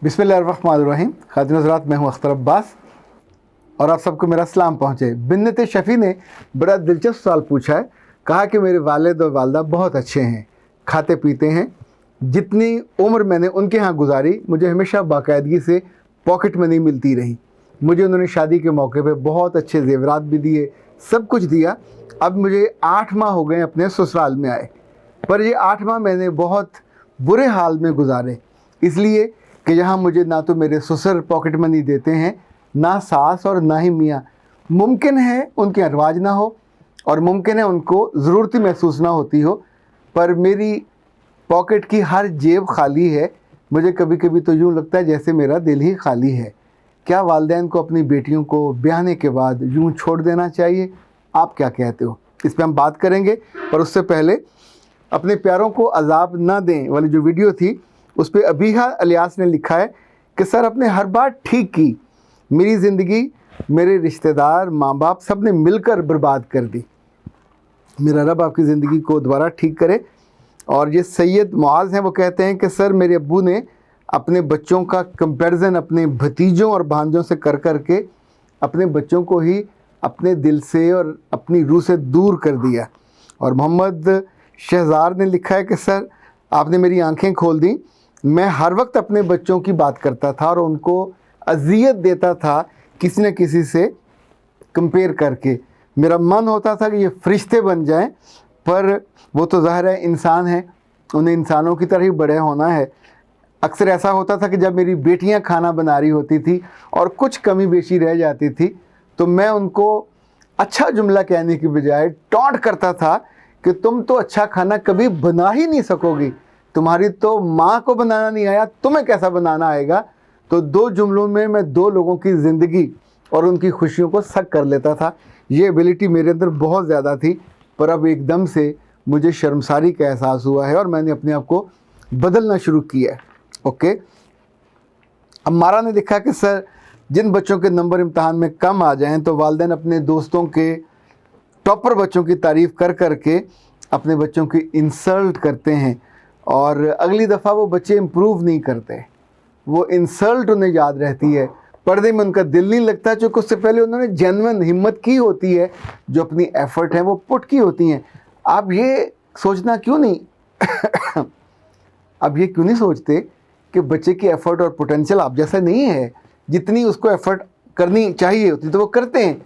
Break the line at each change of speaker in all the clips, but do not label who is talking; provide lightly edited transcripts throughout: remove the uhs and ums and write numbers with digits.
बिस्मिल्लाहिर्रहमानिर्रहीम। खातिन हज़रात, मैं हूँ अख्तर अब्बास और आप सबको मेरा सलाम पहुँचे। बिन्नत शफ़ी ने बड़ा दिलचस्प सवाल पूछा है। कहा कि मेरे वालिद और वालदा बहुत अच्छे हैं, खाते पीते हैं। जितनी उम्र मैंने उनके यहाँ गुजारी, मुझे हमेशा बाकायदगी से पॉकेट मनी मिलती रही। मुझे उन्होंने शादी के मौके पे बहुत अच्छे ज़ेवरात भी दिए, सब कुछ दिया। अब मुझे 8 माह हो गए अपने ससुराल में आए, पर ये 8 माह मैंने बहुत बुरे हाल में गुजारे, इसलिए कि यहाँ मुझे ना तो मेरे ससुर पॉकेट मनी देते हैं, ना सास और ना ही मियाँ। मुमकिन है उनके अरवाज ना हो और मुमकिन है उनको ज़रूरत महसूस ना होती हो, पर मेरी पॉकेट की हर जेब खाली है। मुझे कभी कभी तो यूँ लगता है जैसे मेरा दिल ही खाली है। क्या वालिदैन को अपनी बेटियों को ब्याहने के बाद यूँ छोड़ देना चाहिए? आप क्या कहते हो? इस पर हम बात करेंगे, पर उससे पहले अपने प्यारों को अजाब ना दें वाली जो वीडियो थी, उस पर अबीहा अलियास ने लिखा है कि सर आपने हर बात ठीक की, मेरी ज़िंदगी मेरे रिश्तेदार माँ बाप सब ने मिलकर बर्बाद कर दी। मेरा रब आपकी ज़िंदगी को दोबारा ठीक करे। और ये सैयद मुआज़ हैं, वो कहते हैं कि सर मेरे अब्बू ने अपने बच्चों का कंपैरिजन अपने भतीजों और भांजों से कर कर के अपने बच्चों को ही अपने दिल से और अपनी रूह से दूर कर दिया। और मोहम्मद शहज़ार ने लिखा है कि सर आपने मेरी आंखें खोल दी। मैं हर वक्त अपने बच्चों की बात करता था और उनको अज़ियत देता था किसी न किसी से कंपेयर करके। मेरा मन होता था कि ये फरिश्ते बन जाएं, पर वो तो ज़ाहिर है इंसान हैं, उन्हें इंसानों की तरह ही बड़े होना है। अक्सर ऐसा होता था कि जब मेरी बेटियां खाना बना रही होती थी और कुछ कमी बेशी रह जाती थी, तो मैं उनको अच्छा जुमला कहने की बजाय टॉन्ट करता था कि तुम तो अच्छा खाना कभी बना ही नहीं सकोगी, तुम्हारी तो माँ को बनाना नहीं आया, तुम्हें कैसा बनाना आएगा। तो 2 जुमलों में मैं 2 लोगों की ज़िंदगी और उनकी खुशियों को सक कर लेता था। ये एबिलिटी मेरे अंदर बहुत ज़्यादा थी, पर अब एकदम से मुझे शर्मसारी का एहसास हुआ है और मैंने अपने आप को बदलना शुरू किया है। ओके, अम्मारा ने लिखा कि सर जिन बच्चों के नंबर इम्तहान में कम आ जाएं तो वालिदैन अपने दोस्तों के टॉपर बच्चों की तारीफ़ कर कर के अपने बच्चों की इंसल्ट करते हैं और अगली दफ़ा वो बच्चे इम्प्रूव नहीं करते, वो इंसल्ट उन्हें याद रहती है। पर्दे में उनका दिल नहीं लगता, चूँकि उससे पहले उन्होंने जेन्युइन हिम्मत की होती है, जो अपनी एफ़र्ट है वो पुट की होती हैं। आप ये सोचना क्यों नहीं अब ये क्यों नहीं सोचते कि बच्चे की एफ़र्ट और पोटेंशियल आप जैसा नहीं है, जितनी उसको एफ़र्ट करनी चाहिए होती तो वो करते हैं,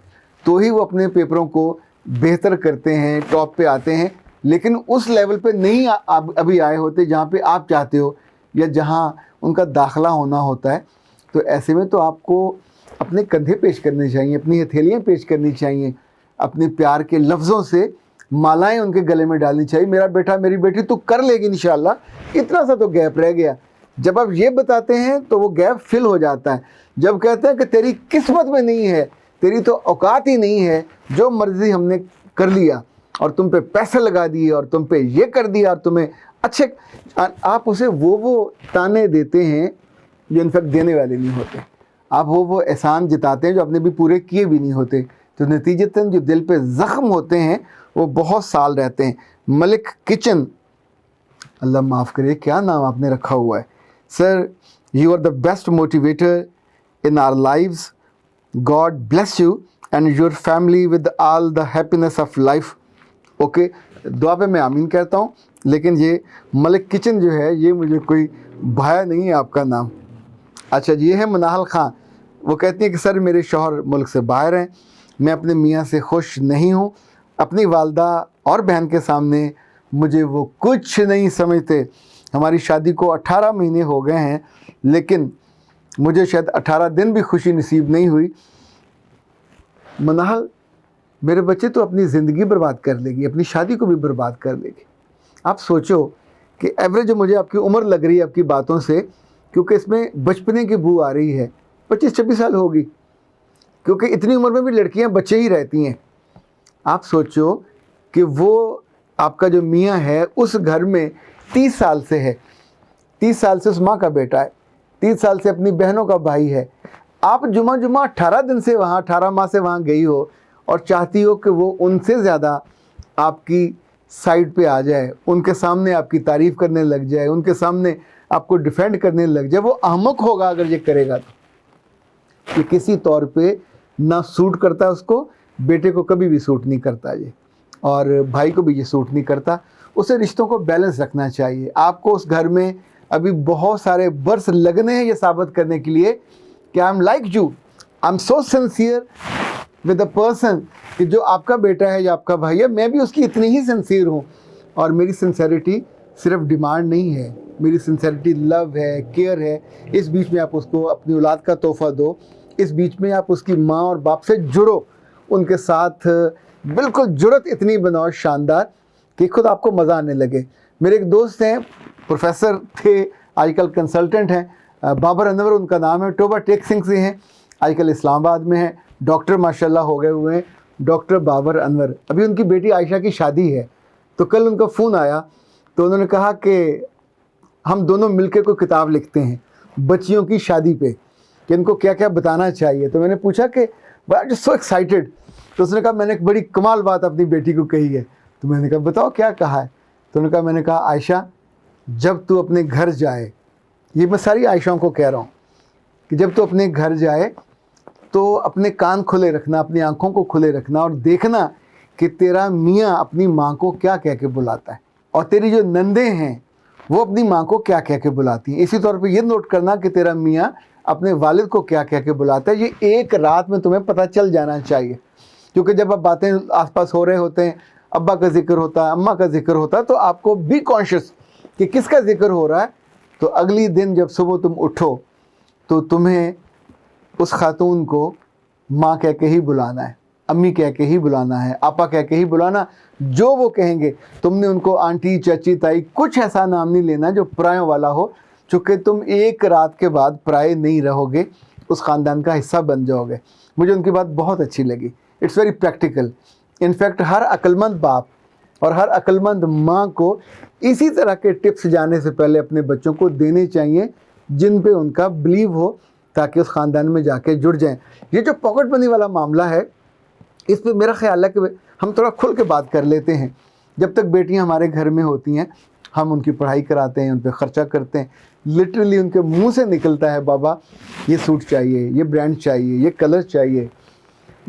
तो ही वो अपने पेपरों को बेहतर करते हैं, टॉप पे आते हैं। लेकिन उस लेवल पे नहीं आप अभी आए होते जहाँ पे आप चाहते हो या जहाँ उनका दाखला होना होता है। तो ऐसे में तो आपको अपने कंधे पेश करने चाहिए, अपनी हथेलियाँ पेश करनी चाहिए, अपने प्यार के लफ्ज़ों से मालाएं उनके गले में डालनी चाहिए। मेरा बेटा मेरी बेटी तू कर लेगी इंशाल्लाह। इतना सा तो गैप रह गया। जब आप ये बताते हैं तो वो गैप फिल हो जाता है। जब कहते हैं कि तेरी किस्मत में नहीं है, तेरी तो औकात ही नहीं है, जो मर्ज़ी हमने कर लिया और तुम पे पैसे लगा दिए और तुम पे ये कर दिया और तुम्हें अच्छे, आप उसे वो ताने देते हैं जो इनफैक्ट देने वाले नहीं होते। आप वो एहसान जिताते हैं जो आपने भी पूरे किए भी नहीं होते। तो नतीजतन जो दिल पे ज़ख्म होते हैं वो बहुत साल रहते हैं। मलिक किचन, अल्लाह माफ़ करे क्या नाम आपने रखा हुआ है। Sir you are the best motivator in our lives, God bless you and your family with all the happiness of life. Okay, दुआ पे मैं आमीन कहता हूँ, लेकिन ये मलिक किचन जो है ये मुझे कोई भाया नहीं है आपका नाम। अच्छा जी, ये है मनाहल ख़ान, वो कहती हैं कि सर मेरे शौहर मुल्क से बाहर हैं, मैं अपने मियाँ से खुश नहीं हूँ, अपनी वालदा और बहन के सामने मुझे वो कुछ नहीं समझते। हमारी शादी को 18 महीने हो गए हैं, लेकिन मुझे शायद 18 दिन भी खुशी नसीब नहीं हुई। मनाहल, मेरे बच्चे तो अपनी ज़िंदगी बर्बाद कर लेगी, अपनी शादी को भी बर्बाद कर लेगी। आप सोचो कि एवरेज मुझे आपकी उम्र लग रही है आपकी बातों से, क्योंकि इसमें बचपने की बू आ रही है। 25-26 साल होगी, क्योंकि इतनी उम्र में भी लड़कियां बच्चे ही रहती हैं। आप सोचो कि वो आपका जो मियाँ है उस घर में 30 साल से है, 30 साल से उस माँ का बेटा है, 30 साल से अपनी बहनों का भाई है। आप जुमा 18 दिन से वहाँ, 18 माह से वहाँ गई हो और चाहती हो कि वो उनसे ज़्यादा आपकी साइड पे आ जाए, उनके सामने आपकी तारीफ़ करने लग जाए, उनके सामने आपको डिफेंड करने लग जाए, वो अहमक होगा अगर ये करेगा तो। ये किसी तौर पे ना सूट करता है उसको, बेटे को कभी भी सूट नहीं करता ये, और भाई को भी ये सूट नहीं करता। उसे रिश्तों को बैलेंस रखना चाहिए। आपको उस घर में अभी बहुत सारे वर्ष लगने हैं ये साबित करने के लिए कि I am like you, I am so sincere with the person, कि जो आपका बेटा है या आपका भाई है, मैं भी उसकी इतनी ही सिंसियर हूँ। और मेरी सिंसेरिटी सिर्फ डिमांड नहीं है, मेरी सिंसेरिटी लव है, केयर है। इस बीच में आप उसको अपनी औलाद का तोहफ़ा दो, इस बीच में आप उसकी माँ और बाप से जुड़ो, उनके साथ बिल्कुल जुड़त इतनी बनाओ शानदार कि खुद आपको मज़ा आने लगे। मेरे एक दोस्त हैं, प्रोफेसर थे, आजकल कंसल्टेंट हैं, बाबर अनवर उनका नाम है, टोबा टेक सिंह से हैं, आजकल इस्लामाबाद में हैं, डॉक्टर माशाल्लाह हो गए हुए हैं, डॉक्टर बाबर अनवर। अभी उनकी बेटी आयशा की शादी है, तो कल उनका फ़ोन आया तो उन्होंने कहा कि हम दोनों मिलकर कोई किताब लिखते हैं बच्चियों की शादी पे, कि इनको क्या क्या बताना चाहिए। तो मैंने पूछा कि आई एम सो एक्साइटेड। तो उसने कहा मैंने एक बड़ी कमाल बात अपनी बेटी को कही है। तो मैंने कहा बताओ क्या कहा है। तो उन्होंने कहा, मैंने कहा आयशा, जब तू अपने घर जाए, ये मैं सारी आयशाओं को कह रहा हूँ, कि जब तू अपने घर जाए तो अपने कान खुले रखना, अपनी आंखों को खुले रखना, और देखना कि तेरा मियाँ अपनी माँ को क्या कह के बुलाता है, और तेरी जो नंदे हैं वो अपनी माँ को क्या कह के बुलाती हैं। इसी तौर पे ये नोट करना कि तेरा मियाँ अपने वालिद को क्या कह के बुलाता है। ये एक रात में तुम्हें पता चल जाना चाहिए, क्योंकि जब आप बातें आसपास हो रहे होते हैं, अब्बा का जिक्र होता है, अम्मा का जिक्र होता है, तो आपको बी कॉन्शियस कि किसका जिक्र हो रहा है। तो अगली दिन जब सुबह तुम उठो तो तुम्हें उस खातून को माँ कह के ही बुलाना है, अम्मी कह के ही बुलाना है, आपा कह के ही बुलाना। जो वो कहेंगे तुमने उनको आंटी, चाची, ताई, कुछ ऐसा नाम नहीं लेना जो परायों वाला हो, चूँकि तुम एक रात के बाद पराए नहीं रहोगे, उस ख़ानदान का हिस्सा बन जाओगे। मुझे उनकी बात बहुत अच्छी लगी। It's very practical. इनफैक्ट हर अक्लमंद बाप और हर अक्लमंद माँ को इसी तरह के टिप्स जाने से पहले अपने बच्चों को देने चाहिए, जिन पे उनका बिलीव हो, ताकि उस ख़ानदान में जाके जुड़ जाएं। ये जो पॉकेट मनी वाला मामला है, इस पे मेरा ख्याल है कि हम थोड़ा खुल के बात कर लेते हैं। जब तक बेटियां हमारे घर में होती हैं, हम उनकी पढ़ाई कराते हैं, उन पर ख़र्चा करते हैं। लिटरली उनके मुंह से निकलता है, बाबा ये सूट चाहिए, ये ब्रांड चाहिए, ये कलर चाहिए।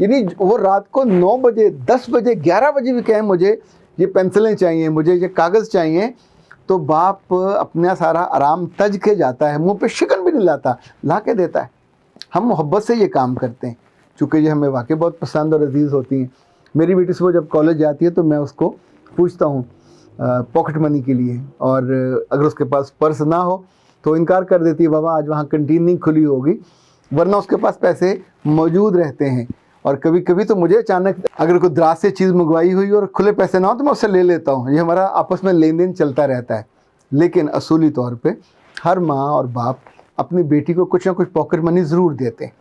यानी वो रात को 9 बजे, 10 बजे, 11 बजे भी कहें मुझे ये पेंसिलें चाहिए, मुझे ये कागज़ चाहिए, तो बाप अपना सारा आराम तज के जाता है, मुंह पे शिकन भी नहीं लाता, ला के देता है। हम मोहब्बत से ये काम करते हैं, चूँकि ये हमें वाकई बहुत पसंद और अजीज़ होती हैं। मेरी बेटी सुबह जब कॉलेज जाती है तो मैं उसको पूछता हूँ पॉकेट मनी के लिए, और अगर उसके पास पर्स ना हो तो इनकार कर देती है, बाबा आज वहाँ कैंटीन नहीं खुली होगी, वरना उसके पास पैसे मौजूद रहते हैं। और कभी कभी तो मुझे अचानक अगर कोई दराज से चीज़ मंगवाई हुई और खुले पैसे ना हो तो मैं उससे ले लेता हूँ। ये हमारा आपस में लेन देन चलता रहता है। लेकिन असूली तौर पे हर माँ और बाप अपनी बेटी को कुछ ना कुछ पॉकेट मनी ज़रूर देते हैं।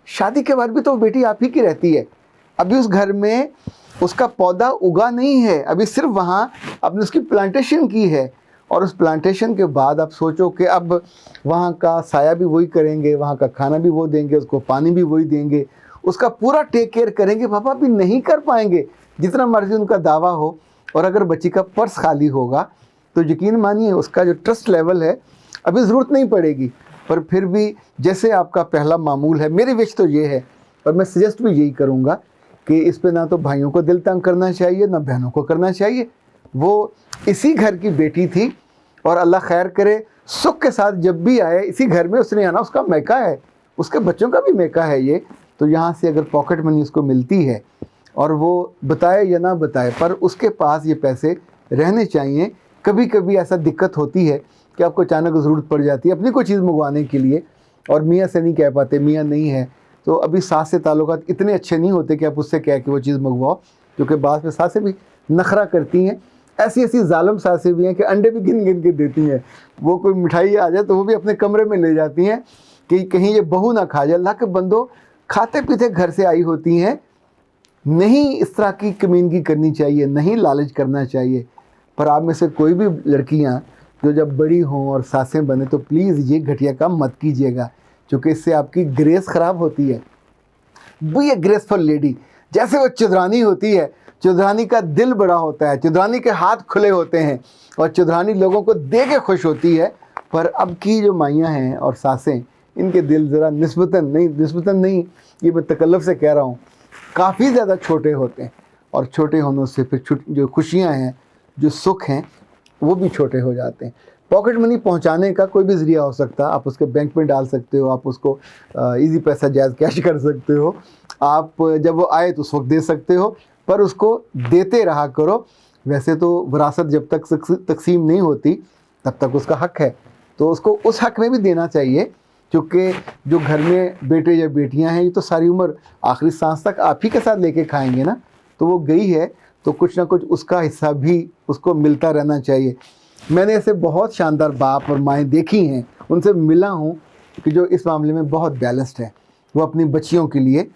शादी के बाद भी तो बेटी आप ही की रहती है, अभी उस घर में उसका पौधा उगा नहीं है, अभी सिर्फ वहाँ आपने उसकी प्लांटेशन की है। और उस प्लांटेशन के बाद आप सोचो कि अब वहाँ का साया भी वही करेंगे, वहाँ का खाना भी वो देंगे, उसको पानी भी वही देंगे, उसका पूरा टेक केयर करेंगे। पापा भी नहीं कर पाएंगे जितना मर्जी उनका दावा हो। और अगर बच्ची का पर्स खाली होगा तो यकीन मानिए उसका जो ट्रस्ट लेवल है, अभी ज़रूरत नहीं पड़ेगी, पर फिर भी जैसे आपका पहला मामूल है, मेरी विश तो ये है, और मैं सजेस्ट भी यही करूँगा कि इस पे ना तो भाइयों को दिल तंग करना चाहिए, ना बहनों को करना चाहिए। वो इसी घर की बेटी थी, और अल्लाह खैर करे, सुख के साथ जब भी आए इसी घर में उसने आना, उसका मैका है, उसके बच्चों का भी मैका है ये। तो यहाँ से अगर पॉकेट मनी उसको मिलती है, और वो बताए या ना बताए, पर उसके पास ये पैसे रहने चाहिए। कभी कभी ऐसा दिक्कत होती है कि आपको अचानक ज़रूरत पड़ जाती है अपनी कोई चीज़ मंगवाने के लिए, और मियाँ से नहीं कह पाते, मियाँ नहीं है, तो अभी सास से ताल्लुकात इतने अच्छे नहीं होते कि आप उससे कह के वो चीज़ मंगवाओ, क्योंकि बाद में सासें भी नखरा करती हैं। ऐसी ऐसी जालम सासें भी हैं कि अंडे भी गिन गिन के देती हैं। वो कोई मिठाई आ जाए तो वो भी अपने कमरे में ले जाती हैं कि कहीं ये बहू ना खा जाए। अल्लाह के बंदो, खाते पीते घर से आई होती हैं, नहीं इस तरह की कमीनगी करनी चाहिए, नहीं लालच करना चाहिए। पर आप में से कोई भी लड़कियां जो जब बड़ी हों और सासें बने तो प्लीज़ ये घटिया काम मत कीजिएगा, क्योंकि इससे आपकी ग्रेस ख़राब होती है। बी ए ग्रेसफुल लेडी। जैसे वो चुदरानी होती है, चुदरानी का दिल बड़ा होता है, चुदरानी के हाथ खुले होते हैं, और चुदरानी लोगों को दे के खुश होती है। पर अब की जो माइयाँ हैं और सासें, इनके दिल ज़रा निस्बतन नहीं, ये मैं तकल्लुफ़ से कह रहा हूँ, काफ़ी ज़्यादा छोटे होते हैं। और छोटे होने से फिर जो खुशियाँ हैं, जो सुख हैं, वो भी छोटे हो जाते हैं। पॉकेट मनी पहुंचाने का कोई भी ज़रिया हो सकता है। आप उसके बैंक में डाल सकते हो, आप उसको इजी पैसा जायज़ कैश कर सकते हो, आप जब वो आए तो उस वक्त दे सकते हो, पर उसको देते रहा करो। वैसे तो विरासत जब तक तकसीम नहीं होती तब तक उसका हक है, तो उसको उस हक में भी देना चाहिए, क्योंकि जो घर में बेटे या बेटियां हैं, ये तो सारी उम्र आखिरी सांस तक आप ही के साथ लेके खाएंगे ना। तो वो गई है तो कुछ ना कुछ उसका हिस्सा भी उसको मिलता रहना चाहिए। मैंने ऐसे बहुत शानदार बाप और माएँ देखी हैं, उनसे मिला हूँ, कि जो इस मामले में बहुत बैलेंस्ड है। वो अपनी बच्चियों के लिए,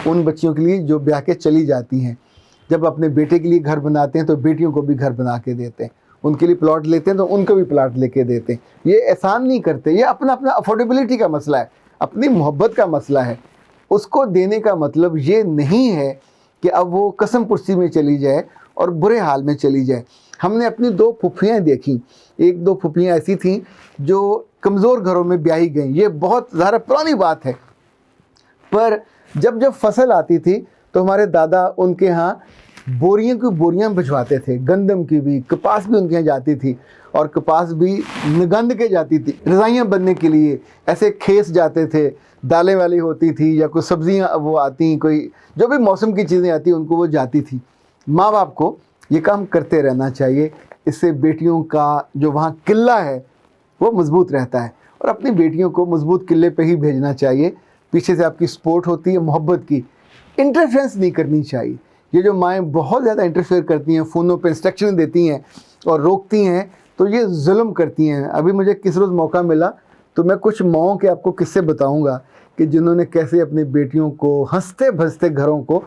उन बच्चियों के लिए जो ब्याह के चली जाती हैं, जब अपने बेटे के लिए घर बनाते हैं तो बेटियों को भी घर बना के देते हैं, उनके लिए प्लॉट लेते हैं तो उनको भी प्लॉट लेके देते हैं। ये एहसान नहीं करते, ये अपना अपना अफोर्डेबिलिटी का मसला है, अपनी मोहब्बत का मसला है। उसको देने का मतलब ये नहीं है कि अब वो कसम पुर्सी में चली जाए और बुरे हाल में चली जाए। हमने अपनी 2 फुफ्फियाँ देखी, 1-2 फुफ्फियाँ ऐसी थीं जो कमज़ोर घरों में ब्याही गईं। ये बहुत ज़्यादा पुरानी बात है, पर जब फसल आती थी तो हमारे दादा उनके यहाँ बोरियों की बोरियां भिजवाते थे, गंदम की भी, कपास भी उनके यहाँ जाती थी, और कपास भी निगंद के जाती थी रज़ाइयाँ बनने के लिए। ऐसे खेस जाते थे, दालें वाली होती थी या कोई सब्जियाँ वो आती, कोई जो भी मौसम की चीज़ें आती उनको वो जाती थी। माँ बाप को ये काम करते रहना चाहिए, इससे बेटियों का जो वहाँ किला है वो मजबूत रहता है, और अपनी बेटियों को मजबूत किले पे ही भेजना चाहिए। पीछे से आपकी सपोर्ट होती है मोहब्बत की, इंटरफेरेंस नहीं करनी चाहिए। ये जो माएँ बहुत ज़्यादा इंटरफेयर करती हैं, फ़ोनों पे इंस्ट्रक्शन देती हैं और रोकती हैं, तो ये जुल्म करती हैं। अभी मुझे किस रोज़ मौका मिला तो मैं कुछ माँओं के आपको किस्से बताऊँगा कि जिन्होंने कैसे अपनी बेटियों को हंसते भंसते घरों को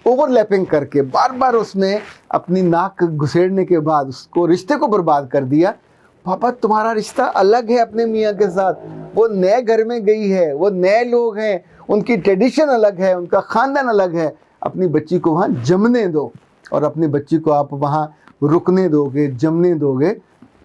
ओवरलैपिंग करके बार बार उसमें अपनी नाक घुसेड़ने के बाद उसको रिश्ते को बर्बाद कर दिया। पापा तुम्हारा रिश्ता अलग है अपने मियाँ के साथ, वो नए घर में गई है, वो नए लोग हैं, उनकी ट्रेडिशन अलग है, उनका ख़ानदान अलग है। अपनी बच्ची को वहाँ जमने दो, और अपनी बच्ची को आप वहाँ रुकने दोगे, जमने दोगे,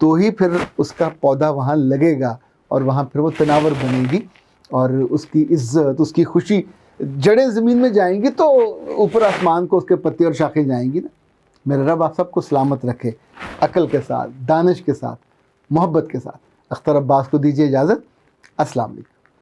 तो ही फिर उसका पौधा वहाँ लगेगा और वहाँ फिर वो तनावर बनेगी और उसकी इज्जत, उसकी खुशी, जड़ें ज़मीन में जाएंगी तो ऊपर आसमान को उसके पत्ते और शाखें जाएंगी ना। मेरा रब आप सबको सलामत रखे, अक्ल के साथ, दानिश के साथ, मोहब्बत के साथ। अख्तर अब्बास को दीजिए इजाज़त। अस्सलाम वालेकुम।